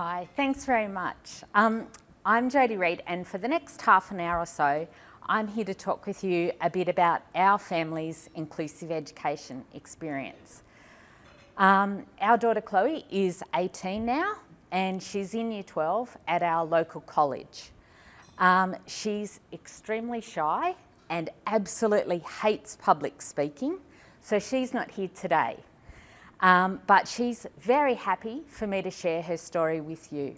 Hi, thanks very much. I'm Jodie Reid, and for the next half an hour or so, I'm here to talk with you a bit about our family's inclusive education experience. Our daughter Chloe is 18 now, and she's in Year 12 at our local college. She's extremely shy and absolutely hates public speaking, so she's not here today. But she's very happy for me to share her story with you.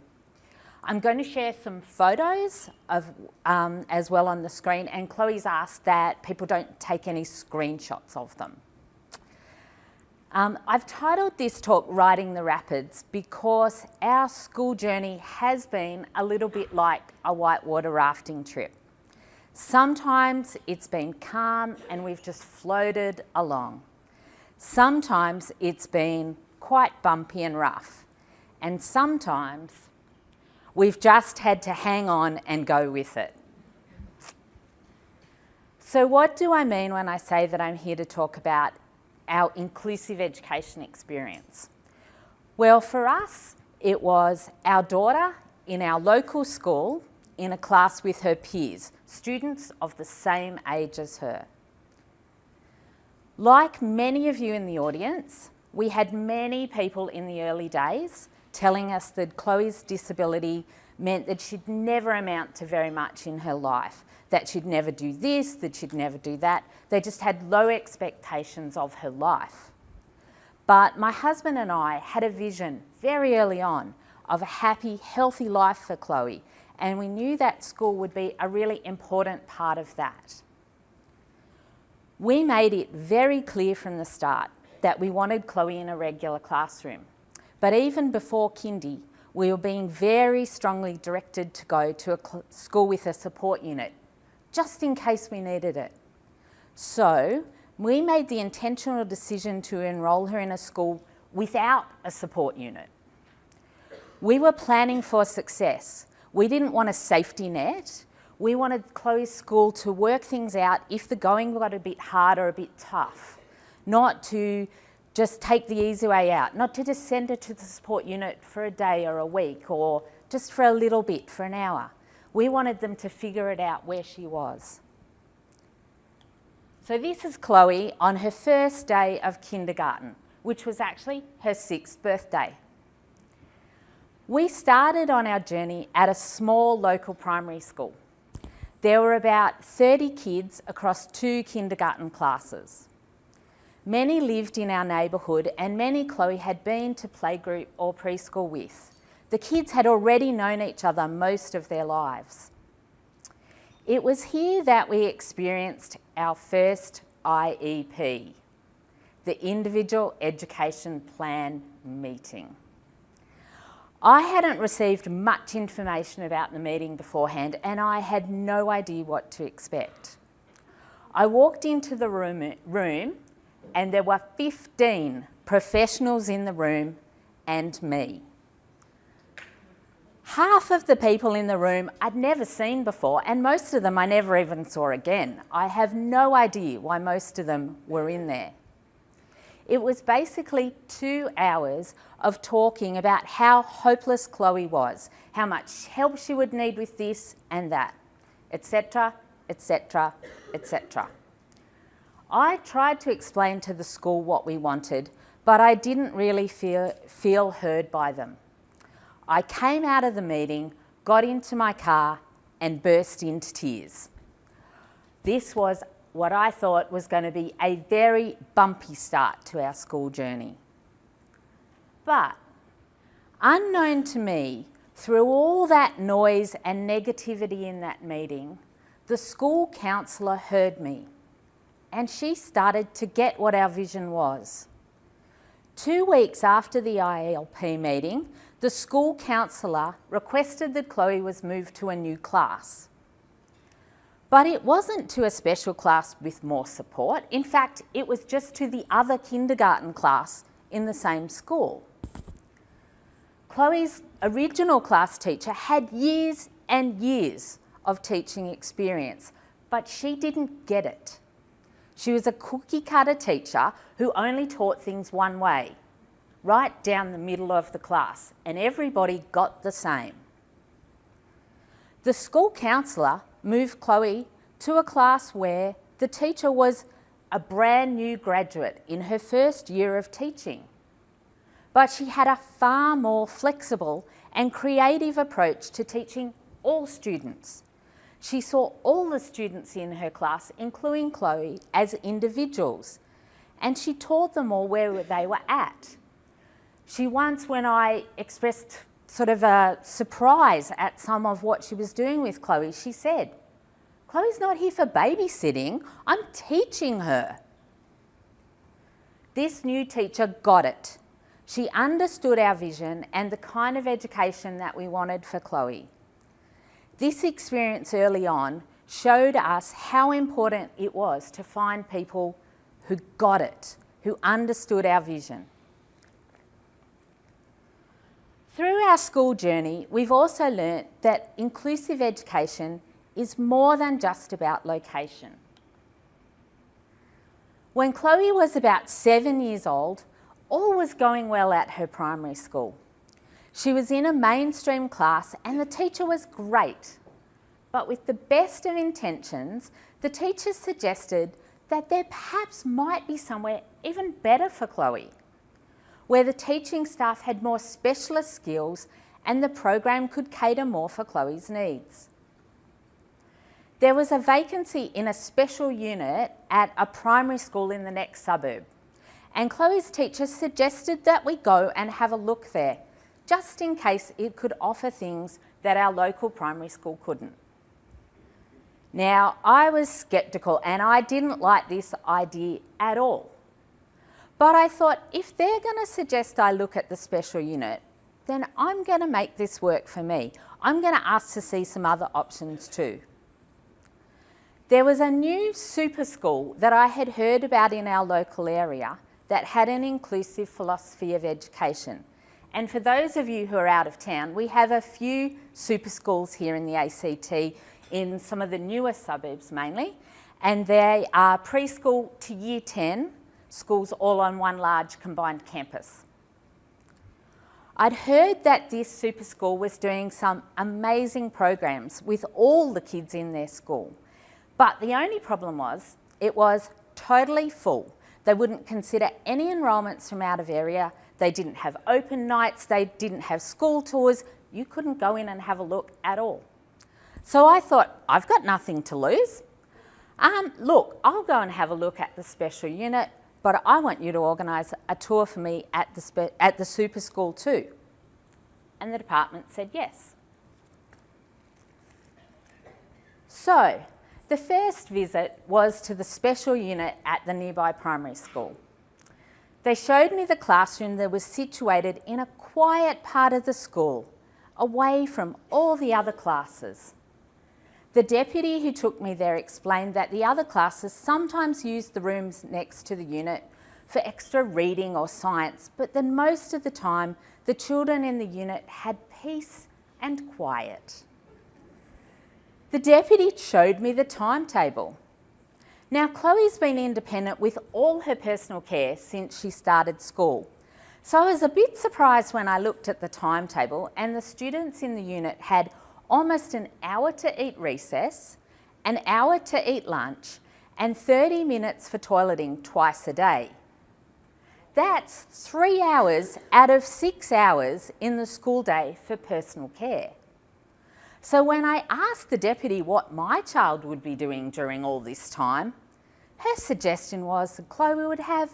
I'm going to share some photos of, as well on the screen, and Chloe's asked that people don't take any screenshots of them. I've titled this talk Riding the Rapids because our school journey has been a little bit like a whitewater rafting trip. Sometimes it's been calm and we've just floated along. Sometimes it's been quite bumpy and rough, and sometimes we've just had to hang on and go with it. So what do I mean when I say that I'm here to talk about our inclusive education experience? Well, for us, it was our daughter in our local school in a class with her peers, students of the same age as her. Like many of you in the audience, we had many people in the early days telling us that Chloe's disability meant that she'd never amount to very much in her life, that she'd never do this, that she'd never do that. They just had low expectations of her life. But my husband and I had a vision very early on of a happy, healthy life for Chloe, and we knew that school would be a really important part of that. We made it very clear from the start that we wanted Chloe in a regular classroom. But even before Kindy, we were being very strongly directed to go to a school with a support unit, just in case we needed it. So we made the intentional decision to enrol her in a school without a support unit. We were planning for success. We didn't want a safety net. We wanted Chloe's school to work things out if the going got a bit hard or a bit tough, not to just take the easy way out, not to just send her to the support unit for a day or a week or just for a little bit, for an hour. We wanted them to figure it out where she was. So this is Chloe on her first day of kindergarten, which was actually her 6th birthday. We started on our journey at a small local primary school. There were about 30 kids across 2 kindergarten classes. Many lived in our neighbourhood, and many Chloe had been to playgroup or preschool with. The kids had already known each other most of their lives. It was here that we experienced our first IEP, the Individual Education Plan meeting. I hadn't received much information about the meeting beforehand, and I had no idea what to expect. I walked into the room and there were 15 professionals in the room and me. Half of the people in the room I'd never seen before, and most of them I never even saw again. I have no idea why most of them were in there. It was basically 2 hours of talking about how hopeless Chloe was, how much help she would need with this and that, etc., etc., etc. I tried to explain to the school what we wanted, but I didn't really feel heard by them. I came out of the meeting, got into my car, and burst into tears. This was what I thought was going to be a very bumpy start to our school journey. But unknown to me, through all that noise and negativity in that meeting, the school counsellor heard me, and she started to get what our vision was. 2 weeks after the IELP meeting, the school counsellor requested that Chloe was moved to a new class. But it wasn't to a special class with more support. In fact, it was just to the other kindergarten class in the same school. Chloe's original class teacher had years and years of teaching experience, but she didn't get it. She was a cookie-cutter teacher who only taught things one way, right down the middle of the class, and everybody got the same. The school counsellor moved Chloe to a class where the teacher was a brand new graduate in her first year of teaching. But she had a far more flexible and creative approach to teaching all students. She saw all the students in her class, including Chloe, as individuals, and she taught them all where they were at. She once, when I expressed sort of a surprise at some of what she was doing with Chloe, she said, "Chloe's not here for babysitting, I'm teaching her." This new teacher got it. She understood our vision and the kind of education that we wanted for Chloe. This experience early on showed us how important it was to find people who got it, who understood our vision. Through our school journey, we've also learnt that inclusive education is more than just about location. When Chloe was about 7 years old, all was going well at her primary school. She was in a mainstream class and the teacher was great. But with the best of intentions, the teacher suggested that there perhaps might be somewhere even better for Chloe, where the teaching staff had more specialist skills and the program could cater more for Chloe's needs. There was a vacancy in a special unit at a primary school in the next suburb, and Chloe's teacher suggested that we go and have a look there, just in case it could offer things that our local primary school couldn't. Now, I was sceptical and I didn't like this idea at all. But I thought, if they're going to suggest I look at the special unit, then I'm going to make this work for me. I'm going to ask to see some other options too. There was a new super school that I had heard about in our local area that had an inclusive philosophy of education. And for those of you who are out of town, we have a few super schools here in the ACT in some of the newer suburbs mainly, and they are preschool to year 10 schools all on one large combined campus. I'd heard that this super school was doing some amazing programs with all the kids in their school, but the only problem was it was totally full. They wouldn't consider any enrolments from out of area, they didn't have open nights, they didn't have school tours, you couldn't go in and have a look at all. So I thought, I've got nothing to lose. Look, I'll go and have a look at the special unit, but I want you to organise a tour for me at the super school too. And the department said yes. So the first visit was to the special unit at the nearby primary school. They showed me the classroom that was situated in a quiet part of the school, away from all the other classes. The deputy who took me there explained that the other classes sometimes used the rooms next to the unit for extra reading or science, but then most of the time the children in the unit had peace and quiet. The deputy showed me the timetable. Now, Chloe's been independent with all her personal care since she started school. So I was a bit surprised when I looked at the timetable and the students in the unit had almost an hour to eat recess, an hour to eat lunch, and 30 minutes for toileting twice a day. That's 3 hours out of 6 hours in the school day for personal care. So when I asked the deputy what my child would be doing during all this time, her suggestion was that Chloe would have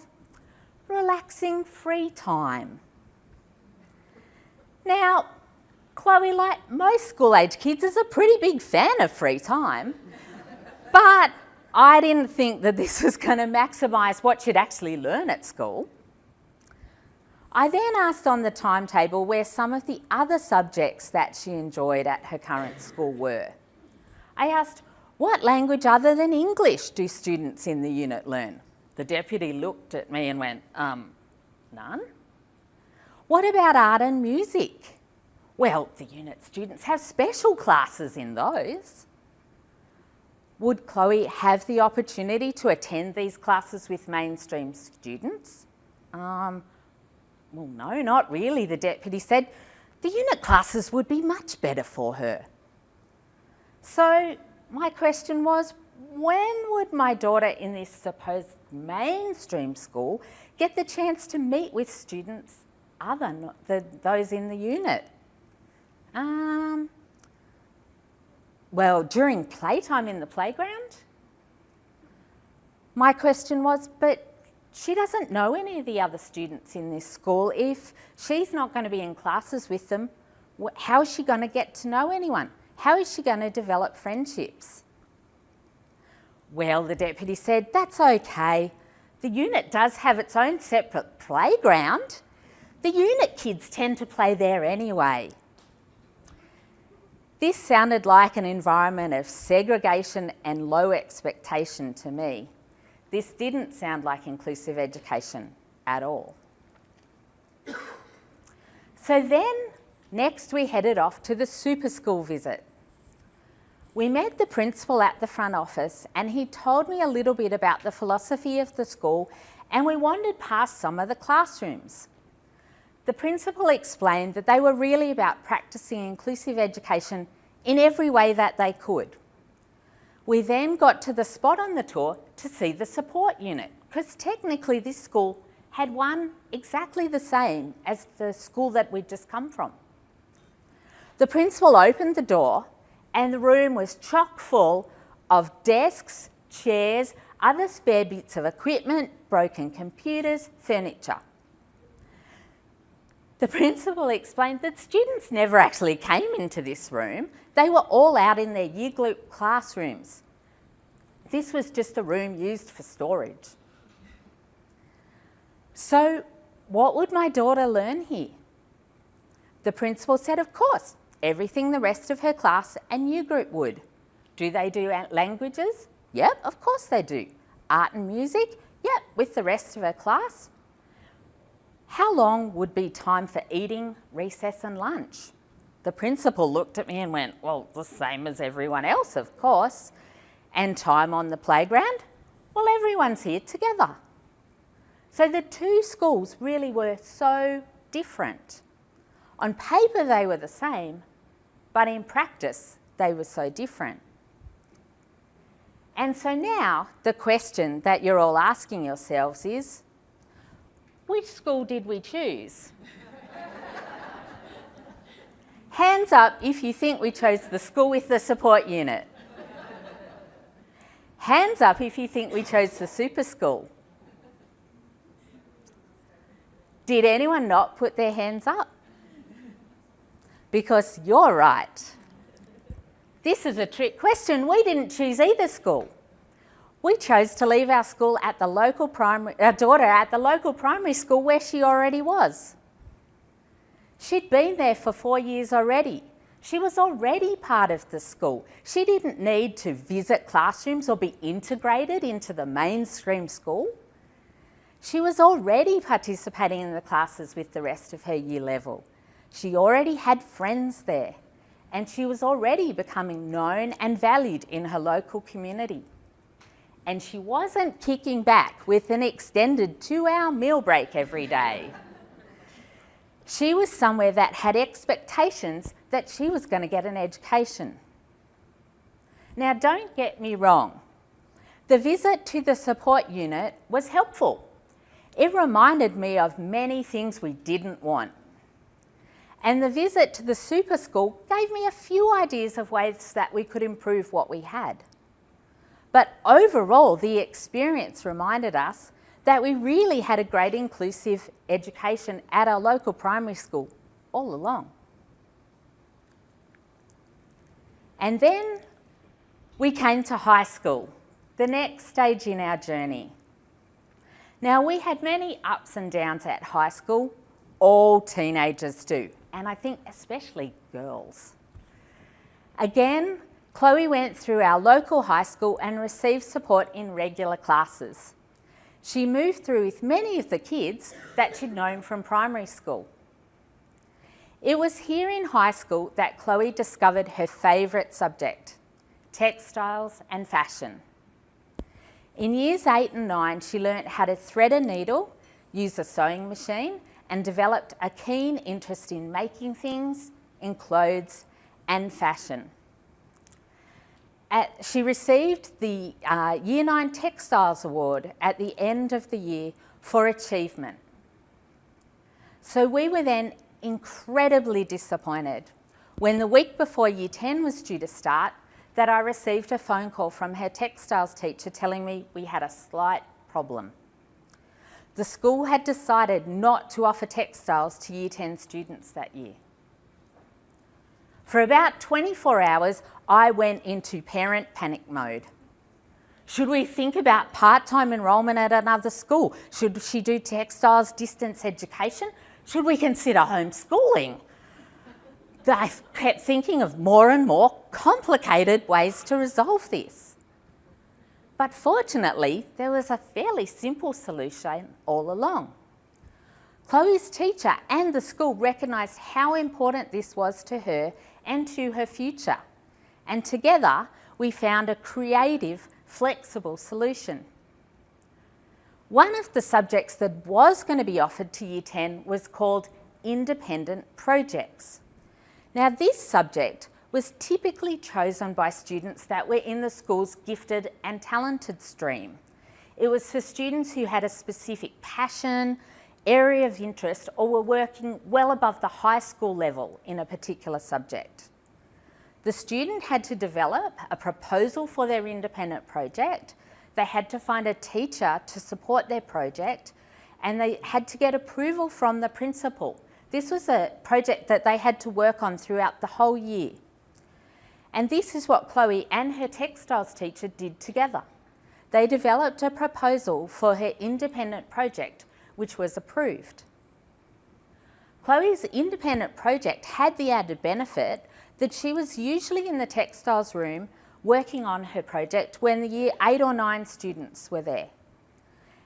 relaxing free time. Now, Chloe, like most school-age kids, is a pretty big fan of free time, but I didn't think that this was going to maximise what she'd actually learn at school. I then asked on the timetable where some of the other subjects that she enjoyed at her current school were. I asked, what language other than English do students in the unit learn? The deputy looked at me and went, none. What about art and music? Well, the unit students have special classes in those. Would Chloe have the opportunity to attend these classes with mainstream students? Well, no, not really, the deputy said. The unit classes would be much better for her. So my question was, when would my daughter in this supposed mainstream school get the chance to meet with students other than those in the unit? Well, during playtime in the playground. My question was, but she doesn't know any of the other students in this school. If she's not going to be in classes with them, how is she going to get to know anyone? How is she going to develop friendships? Well, the deputy said, that's okay. The unit does have its own separate playground. The unit kids tend to play there anyway. This sounded like an environment of segregation and low expectation to me. This didn't sound like inclusive education at all. So then, next we headed off to the super school visit. We met the principal at the front office and he told me a little bit about the philosophy of the school, and we wandered past some of the classrooms. The principal explained that they were really about practicing inclusive education in every way that they could. We then got to the spot on the tour to see the support unit, because technically this school had one exactly the same as the school that we'd just come from. The principal opened the door and the room was chock full of desks, chairs, other spare bits of equipment, broken computers, furniture. The principal explained that students never actually came into this room. They were all out in their year group classrooms. This was just a room used for storage. So what would my daughter learn here? The principal said, of course, everything the rest of her class and year group would. Do they do languages? Yep, of course they do. Art and music? Yep, with the rest of her class. How long would be time for eating, recess and lunch? The principal looked at me and went, well, the same as everyone else, of course. And time on the playground? Well, everyone's here together. So the two schools really were so different. On paper they were the same, but in practice they were so different. And so now the question that you're all asking yourselves is, which school did we choose? Hands up if you think we chose the school with the support unit. Hands up if you think we chose the super school. Did anyone not put their hands up? Because you're right. This is a trick question. We didn't choose either school. We chose to leave our school at the local our daughter at the local primary school where she already was. She'd been there for 4 years already. She was already part of the school. She didn't need to visit classrooms or be integrated into the mainstream school. She was already participating in the classes with the rest of her year level. She already had friends there, and she was already becoming known and valued in her local community. And she wasn't kicking back with an extended 2-hour meal break every day. She was somewhere that had expectations that she was going to get an education. Now, don't get me wrong. The visit to the support unit was helpful. It reminded me of many things we didn't want. And the visit to the super school gave me a few ideas of ways that we could improve what we had. But overall, the experience reminded us that we really had a great inclusive education at our local primary school all along. And then we came to high school, the next stage in our journey. Now, we had many ups and downs at high school. All teenagers do, and I think especially girls. Again, Chloe went through our local high school and received support in regular classes. She moved through with many of the kids that she'd known from primary school. It was here in high school that Chloe discovered her favourite subject, textiles and fashion. In years 8 and 9, she learnt how to thread a needle, use a sewing machine, and developed a keen interest in making things, in clothes and fashion. She received the Year 9 Textiles Award at the end of the year for achievement. So we were then incredibly disappointed when the week before Year 10 was due to start that I received a phone call from her textiles teacher telling me we had a slight problem. The school had decided not to offer textiles to Year 10 students that year. For about 24 hours, I went into parent panic mode. Should we think about part-time enrolment at another school? Should she do textiles distance education? Should we consider homeschooling? I kept thinking of more and more complicated ways to resolve this. But fortunately, there was a fairly simple solution all along. Chloe's teacher and the school recognised how important this was to her and to her future. And together, we found a creative, flexible solution. One of the subjects that was going to be offered to Year 10 was called Independent Projects. Now, this subject was typically chosen by students that were in the school's gifted and talented stream. It was for students who had a specific passion, area of interest, or were working well above the high school level in a particular subject. The student had to develop a proposal for their independent project, they had to find a teacher to support their project, and they had to get approval from the principal. This was a project that they had to work on throughout the whole year. And this is what Chloe and her textiles teacher did together. They developed a proposal for her independent project, which was approved. Chloe's independent project had the added benefit that she was usually in the textiles room working on her project when the year 8 or 9 students were there.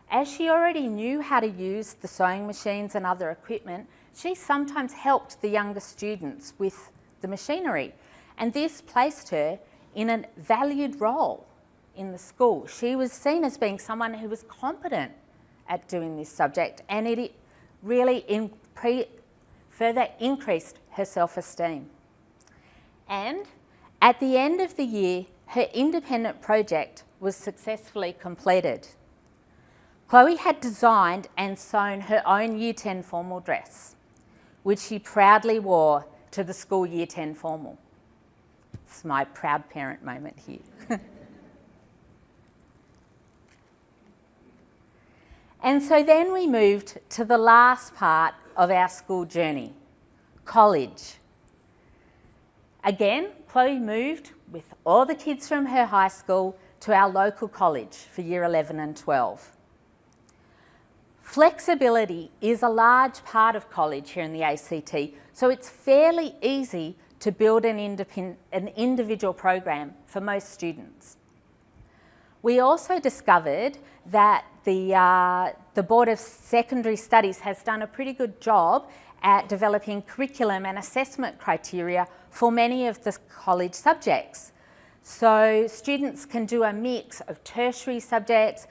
As she already knew how to use the sewing machines and other equipment, she sometimes helped the younger students with the machinery, and this placed her in a valued role in the school. She was seen as being someone who was competent at doing this subject, and it really further increased her self-esteem. And at the end of the year, her independent project was successfully completed. Chloe had designed and sewn her own Year 10 formal dress, which she proudly wore to the school Year 10 formal. It's my proud parent moment here. And so then we moved to the last part of our school journey, college. Again, Chloe moved with all the kids from her high school to our local college for Year 11 and 12. Flexibility is a large part of college here in the ACT, so it's fairly easy to build an individual program for most students. We also discovered that the Board of Secondary Studies has done a pretty good job at developing curriculum and assessment criteria for many of the college subjects. So students can do a mix of tertiary subjects,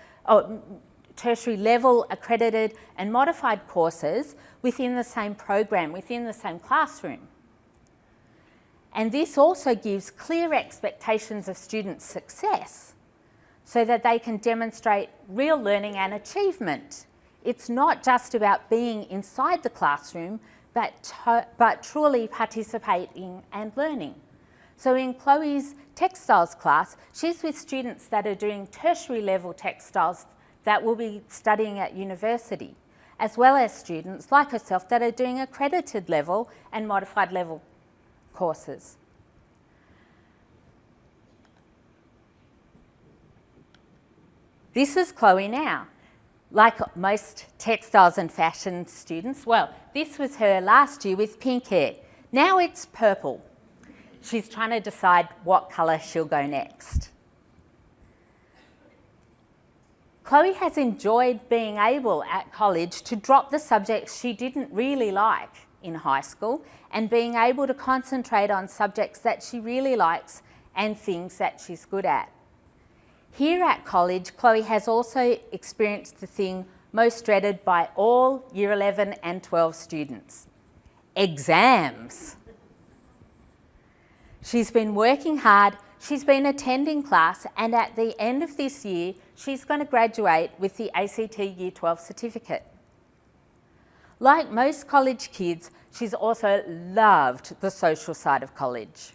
tertiary level accredited and modified courses within the same program, within the same classroom. And this also gives clear expectations of students' success so that they can demonstrate real learning and achievement. It's not just about being inside the classroom, but truly participating and learning. So in Chloe's textiles class, she's with students that are doing tertiary level textiles that will be studying at university, as well as students like herself that are doing accredited level and modified level courses. This is Chloe now. Like most textiles and fashion students, well, this was her last year with pink hair. Now it's purple. She's trying to decide what colour she'll go next. Chloe has enjoyed being able at college to drop the subjects she didn't really like in high school and being able to concentrate on subjects that she really likes and things that she's good at. Here at college, Chloe has also experienced the thing most dreaded by all Year 11 and 12 students: exams. She's been working hard, she's been attending class, and at the end of this year, she's going to graduate with the ACT Year 12 certificate. Like most college kids, she's also loved the social side of college.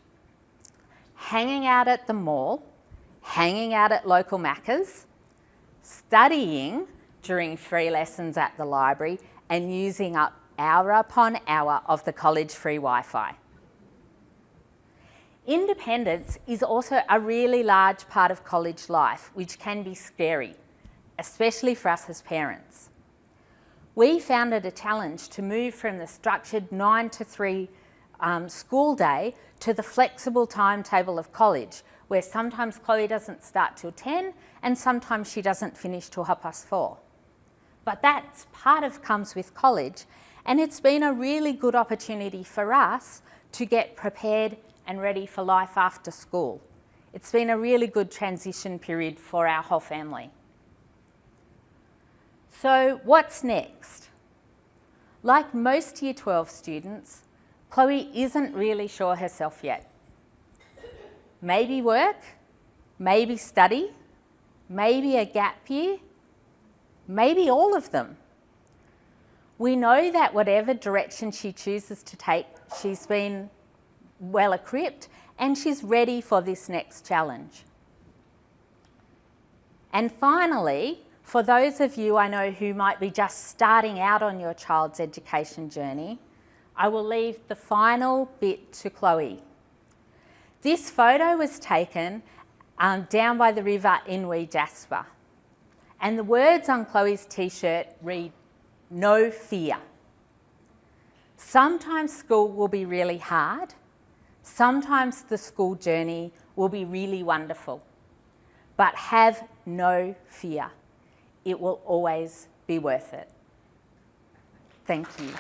Hanging out at the mall, hanging out at local Maccas, studying during free lessons at the library, and using up hour upon hour of the college free Wi-Fi. Independence is also a really large part of college life, which can be scary, especially for us as parents. We found it a challenge to move from the structured 9 to 3 school day to the flexible timetable of college, where sometimes Chloe doesn't start till 10 and sometimes she doesn't finish till 4:30. But that's comes with college, and it's been a really good opportunity for us to get prepared and ready for life after school. It's been a really good transition period for our whole family. So what's next? Like most Year 12 students, Chloe isn't really sure herself yet. Maybe work, maybe study, maybe a gap year, maybe all of them. We know that whatever direction she chooses to take, she's been well equipped and she's ready for this next challenge. And finally, for those of you I know who might be just starting out on your child's education journey, I will leave the final bit to Chloe. This photo was taken down by the river in Wee Jasper, and the words on Chloe's t-shirt read, "No fear." Sometimes school will be really hard. Sometimes the school journey will be really wonderful, but have no fear. It will always be worth it. Thank you.